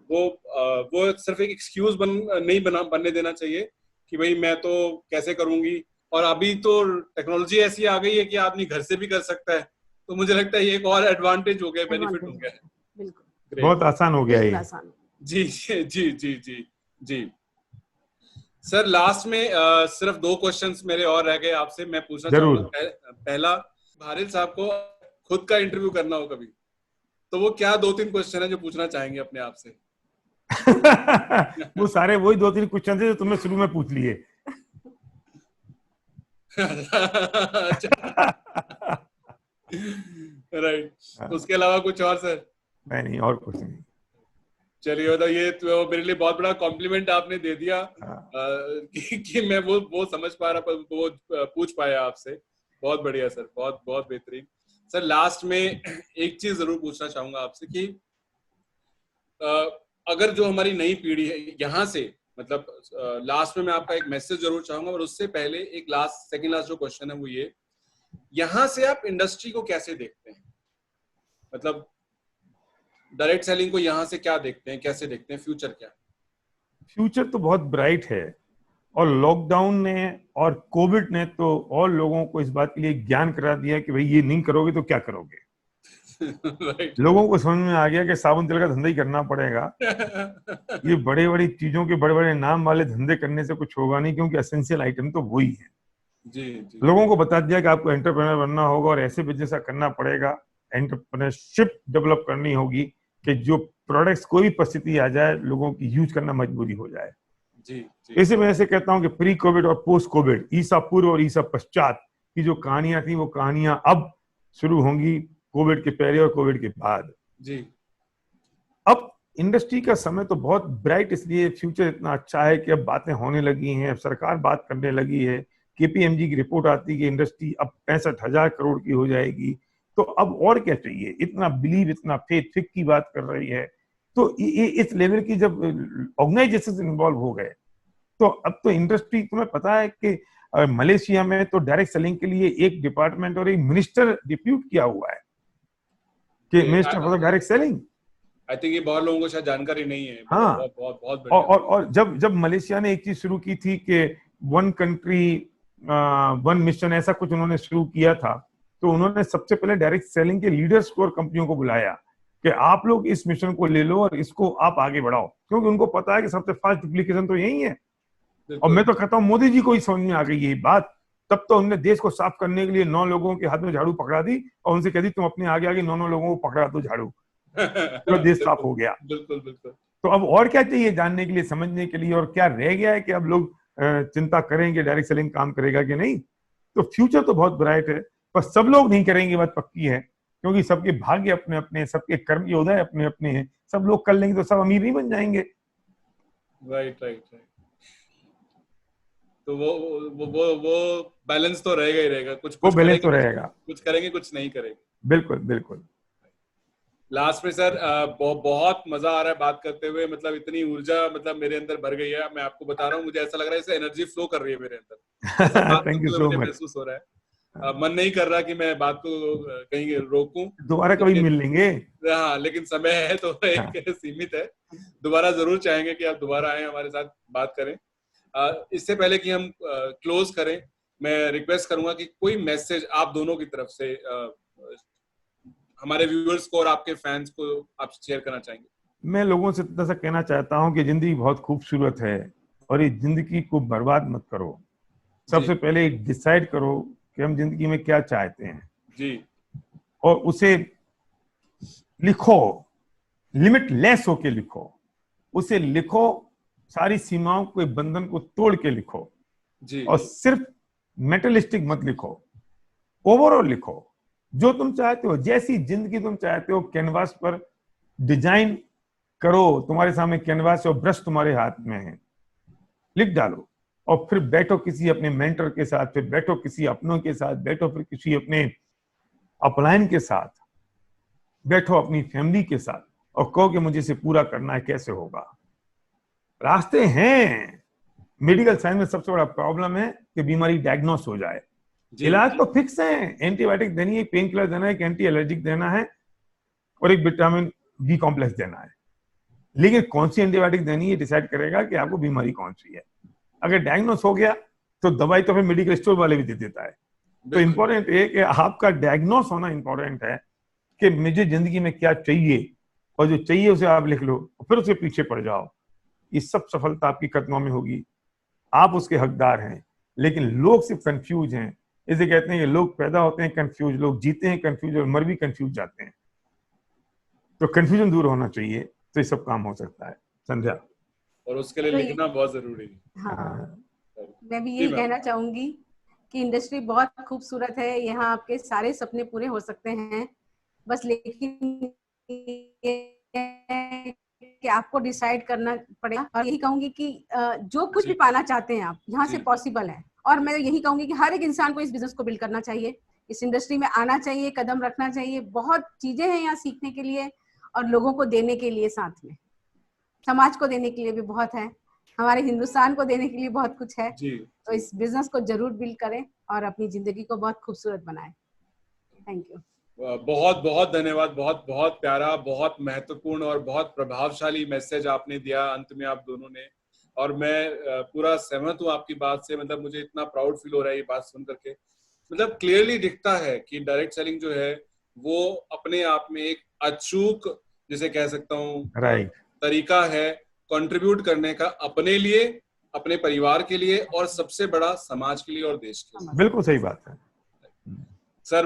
वो सिर्फ एक एक्सक्यूज नहीं बनने देना चाहिए कि भाई मैं तो कैसे करूंगी। और अभी तो टेक्नोलॉजी ऐसी आ गई है कि आदमी घर से भी कर सकता है, तो मुझे लगता है ये एक और एडवांटेज हो गया, बेनिफिट हो गया है। बिल्कुल, बहुत आसान हो गया ये। जी जी जी जी जी जी सर, लास्ट में सिर्फ 2 क्वेश्चंस मेरे और रह गए आपसे, मैं पूछना चाहूंगा। पहला, भारेल साहब को खुद का इंटरव्यू करना हो कभी, तो वो क्या 2-3 क्वेश्चन है जो पूछना चाहेंगे अपने आप से? वो सारे वही 2-3 क्वेश्चन थे जो तुमने शुरू में पूछ लिए। राइट, उसके अलावा कुछ और सर? नहीं, और कुछ नहीं। चलिए, तो ये तो मेरे लिए बहुत बड़ा कॉम्प्लीमेंट आपने दे दिया कि मैं वो समझ पा रहा, वो पूछ पाया आपसे। बहुत बढ़िया सर, बहुत बहुत बेहतरीन। सर लास्ट में एक चीज जरूर पूछना चाहूंगा आपसे कि अगर जो हमारी नई पीढ़ी है यहाँ से, मतलब लास्ट में मैं आपका एक मैसेज जरूर चाहूंगा, और उससे पहले एक सेकंड लास्ट जो क्वेश्चन है वो ये, यहाँ से आप इंडस्ट्री को कैसे देखते हैं? मतलब डायरेक्ट सेलिंग को यहाँ से क्या देखते हैं, कैसे देखते हैं, फ्यूचर क्या है? फ्यूचर तो बहुत ब्राइट है, और लॉकडाउन ने और कोविड ने तो और लोगों को इस बात के लिए ज्ञान करा दिया कि भाई ये नहीं करोगे तो क्या करोगे। right. लोगों को समझ में आ गया कि साबुन तेल का धंधा ही करना पड़ेगा। ये बड़े बड़ी चीजों के बड़े बड़े नाम वाले धंधे करने से कुछ होगा नहीं, क्योंकि एसेंशियल आइटम तो वही है। जी। लोगों को बता दिया कि आपको एंटरप्रेन्योर बनना होगा और ऐसे बिजनेस करना पड़ेगा, एंटरप्रेन्योरशिप डेवलप करनी होगी कि जो प्रोडक्ट्स कोई भी परिस्थिति आ जाए लोगों की यूज करना मजबूरी हो जाए। जी। इसी वजह से कहता हूं कि प्री कोविड और पोस्ट कोविड, ईसा पूर्व और ईसा पश्चात की जो कहानियां थी वो कहानियां अब शुरू होंगी, कोविड के पहले और कोविड के बाद। जी। अब इंडस्ट्री का समय तो बहुत ब्राइट, इसलिए फ्यूचर इतना अच्छा है कि अब बातें होने लगी हैं, अब सरकार बात करने लगी है। केपीएमजी की रिपोर्ट आती है कि इंडस्ट्री अब 65,000 करोड़ की हो जाएगी। तो अब और क्या चाहिए, इतना बिलीव, इतना फेथ की बात कर रही है। तो इस लेवल की जब ऑर्गेनाइजेशन इन्वॉल्व हो गए, तो अब तो इंडस्ट्री, तुम्हें पता है कि मलेशिया में तो डायरेक्ट सेलिंग के लिए एक डिपार्टमेंट और एक मिनिस्टर डिप्यूट किया हुआ है कि minister for direct selling. I think ये बहुत लोगों को शायद जानकारी नहीं है। हाँ, बहुत और जब मलेशिया ने एक चीज शुरू की थी कि 1 कंट्री 1 मिशन, ऐसा कुछ उन्होंने शुरू किया था, तो उन्होंने सबसे पहले डायरेक्ट सेलिंग के लीडर्स को और कंपनियों को बुलाया कि आप लोग इस मिशन को ले लो और इसको आप आगे बढ़ाओ, क्योंकि उनको पता है कि सबसे फास्ट डुप्लीकेशन तो यही है। और मैं तो कहता हूँ मोदी जी को ही समझ में आ गई ये बात, तब तो उन्होंने देश को साफ करने के लिए 9 लोगों के हाथ में झाड़ू पकड़ा दी और उनसे कह दी तुम अपने आगे 9 लोगों को पकड़ा दो झाड़ू, तो देश साफ हो गया। बिल्कुल। तो अब और क्या चाहिए जानने के लिए, समझने के लिए, और क्या रह गया है कि अब लोग चिंता करेंगे डायरेक्ट सेलिंग काम करेगा कि नहीं। तो फ्यूचर तो बहुत ब्राइट है, पर सब लोग नहीं करेंगे, बात पक्की है, क्योंकि सबके भाग्य अपने अपने, सबके कर्म योद्धा अपने अपने हैं। सब लोग कर लेंगे तो सब अमीर नहीं बन जाएंगे। राइट। तो वो बैलेंस तो रहेगा ही रहेगा, कुछ बैलेंस तो रहेगा, कुछ करेंगे कुछ नहीं करेंगे। बिल्कुल। लास्ट में सर बहुत मजा आ रहा है बात करते हुए, मतलब इतनी ऊर्जा मतलब मेरे अंदर भर गई है। मैं आपको बता रहा हूँ, मुझे ऐसा लग रहा है जैसे एनर्जी फ्लो कर रही है मेरे अंदर। Thank you so much. महसूस हो रहा है। मन नहीं कर रहा कि मैं बात को कहीं रोकूं, दोबारा कभी मिल लेंगे। हाँ, लेकिन समय है तो एक सीमित है। दोबारा जरूर चाहेंगे कि आप दोबारा आए, हमारे साथ बात करें। इससे पहले कि हम क्लोज करें, मैं रिक्वेस्ट करूंगा कि कोई मैसेज आप दोनों की तरफ से हमारे व्यूअर्स को और आपके फैंस को आप शेयर करना चाहेंगे। मैं लोगों से ऐसा कहना चाहता हूं कि जिंदगी बहुत खूबसूरत है और ये जिंदगी को बर्बाद मत करो। सबसे पहले डिसाइड करो कि हम जिंदगी में क्या चाहते हैं जी, और उसे लिखो, लिमिटलेस होके लिखो, उसे लिखो, सारी सीमाओं के बंधन को तोड़ के लिखो जी, और सिर्फ मेटलिस्टिक मत लिखो, ओवरऑल लिखो जो तुम चाहते हो, जैसी जिंदगी तुम चाहते हो कैनवास पर डिजाइन करो। तुम्हारे सामने कैनवास और ब्रश तुम्हारे हाथ में है, लिख डालो और फिर बैठो किसी अपने मेंटर के साथ, फिर बैठो किसी अपनों के साथ, बैठो फिर किसी अपने अपलाइन के साथ, बैठो अपनी फैमिली के साथ और कहो कि मुझे इसे पूरा करना है, कैसे होगा। रास्ते हैं। मेडिकल साइंस में सबसे बड़ा प्रॉब्लम है कि बीमारी डायग्नोस हो जाए। इलाज तो फिक्स है, एंटीबायोटिक देनी है, पेन किलर देना है, एक एंटी एलर्जिक देना है और एक विटामिन बी कॉम्प्लेक्स देना है, लेकिन कौन सी एंटीबायोटिक देनी है डिसाइड करेगा कि आपको बीमारी कौन सी है। अगर डायग्नोस हो गया तो दवाई तो फिर मेडिकल स्टोर वाले भी दे देता है। तो इंपॉर्टेंट है कि आपका डायग्नोस होना इंपॉर्टेंट है कि मुझे जिंदगी में क्या चाहिए, और जो चाहिए उसे आप लिख लो और फिर उसके पीछे पड़ जाओ। ये सब सफलता आपकी कदमों में होगी, आप उसके हकदार हैं। लेकिन लोग सिर्फ कंफ्यूज हैं। इसे कहते हैं कि लोग पैदा होते हैं कंफ्यूज, लोग जीते हैं कंफ्यूज और मर भी कंफ्यूज जाते हैं। तो कंफ्यूजन दूर होना चाहिए तो ये सब काम हो सकता है। संध्या, और उसके लिए लिखना बहुत जरूरी है। हाँ, मैं भी यही कहना चाहूंगी कि इंडस्ट्री बहुत खूबसूरत है, यहाँ आपके सारे सपने पूरे हो सकते हैं, बस लेकिन कि आपको डिसाइड करना पड़ेगा। और यही कहूंगी कि जो कुछ भी पाना चाहते हैं आप, यहाँ से पॉसिबल है। और मैं यही कहूंगी कि हर एक इंसान को इस बिजनेस को बिल्ड करना चाहिए, इस इंडस्ट्री में आना चाहिए, कदम रखना चाहिए। बहुत चीजें हैं यहाँ सीखने के लिए और लोगों को देने के लिए, साथ में समाज को देने के लिए भी बहुत है, हमारे हिंदुस्तान को देने के लिए बहुत कुछ है। तो इस बिजनेस को जरूर बिल्ड करें और अपनी जिंदगी को बहुत खूबसूरत बनाएं। Thank you. बहुत बहुत धन्यवाद। बहुत बहुत प्यारा, बहुत महत्वपूर्ण और बहुत प्रभावशाली मैसेज आपने दिया अंत में आप दोनों ने। और मैं पूरा सहमत हूँ आपकी बात से। मतलब मुझे इतना प्राउड फील हो रहा है ये बात सुन करके। मतलब क्लियरली दिखता है कि डायरेक्ट सेलिंग जो है वो अपने आप में एक अचूक, जिसे कह सकता हूँ, तरीका है कंट्रीब्यूट करने का, अपने लिए, अपने परिवार के लिए और सबसे बड़ा समाज के लिए और देश के लिए। बिल्कुल सही बात है सर।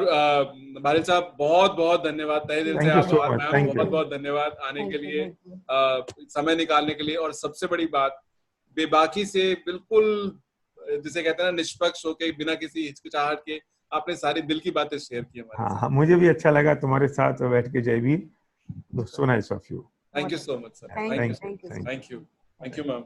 भालिल साहब बहुत बहुत धन्यवाद, तहे दिल से आभार मैम, बहुत बहुत धन्यवाद आने के लिए, समय निकालने के लिए। और सबसे बड़ी बात, बेबाकी से बिल्कुल जिसे कहते हैं ना निष्पक्ष होके, बिना किसी हिचकिचाहट के आपने सारी दिल की बातें शेयर की हमारे साथ। हाँ, मुझे भी अच्छा लगा तुम्हारे साथ बैठ के Jaiveer. So nice of you. Thank you so much sir. Thank you ma'am.